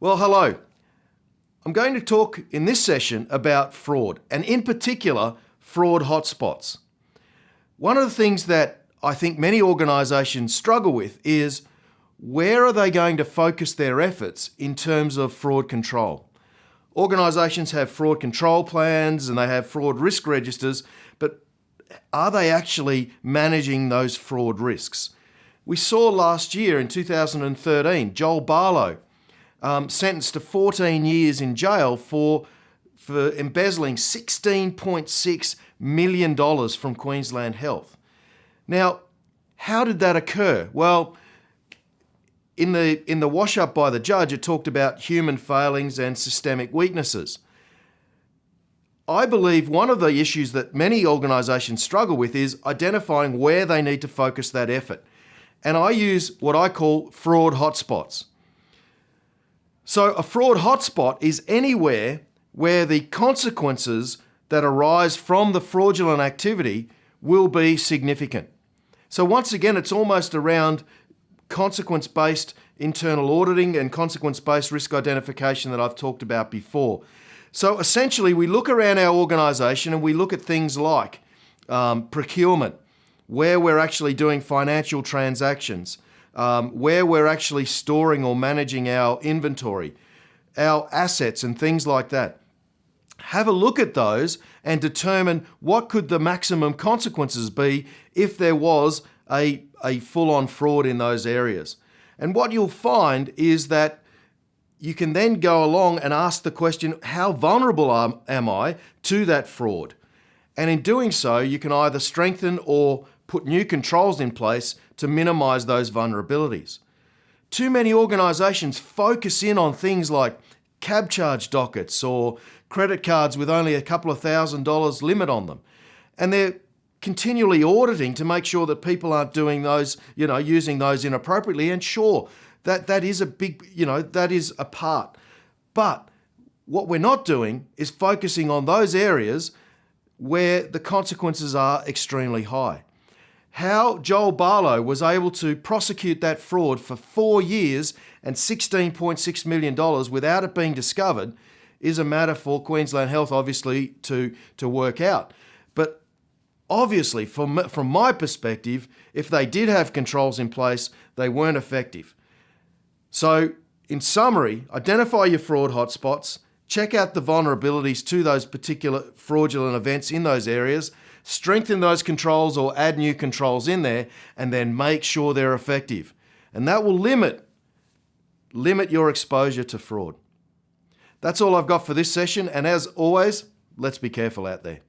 Well, hello. I'm going to talk in this session about fraud, and in particular, fraud hotspots. One of the things that I think many organisations struggle with is where are they going to focus their efforts in terms of fraud control? Organisations have fraud control plans and they have fraud risk registers, but are they actually managing those fraud risks? We saw last year in 2013, Joel Barlow sentenced to 14 years in jail for embezzling $16.6 million from Queensland Health. Now, how did that occur? Well, in the wash-up by the judge, it talked about human failings and systemic weaknesses. I believe one of the issues that many organisations struggle with is identifying where they need to focus that effort. And I use what I call fraud hotspots. So a fraud hotspot is anywhere where the consequences that arise from the fraudulent activity will be significant. So once again, it's almost around consequence-based internal auditing and consequence-based risk identification that I've talked about before. So essentially, we look around our organisation and we look at things like procurement, where we're actually doing financial transactions, where we're actually storing or managing our inventory, our assets and things like that. Have a look at those and determine what could the maximum consequences be if there was a full-on fraud in those areas. And what you'll find is that you can then go along and ask the question, how vulnerable am I to that fraud? And in doing so, you can either strengthen or put new controls in place to minimise those vulnerabilities. Too many organisations focus in on things like cab charge dockets or credit cards with only a couple of $1,000 limit on them. And they're continually auditing to make sure that people aren't doing those, using those inappropriately. And sure, that is a big, that is a part. But what we're not doing is focusing on those areas where the consequences are extremely high. How Joel Barlow was able to prosecute that fraud for 4 years and $16.6 million without it being discovered is a matter for Queensland Health, obviously, to work out. But obviously, from my perspective, if they did have controls in place, they weren't effective. So, in summary, identify your fraud hotspots, check out the vulnerabilities to those particular fraudulent events in those areas, strengthen those controls or add new controls in there, and then make sure they're effective. And that will limit your exposure to fraud. That's all I've got for this session, and as always, let's be careful out there.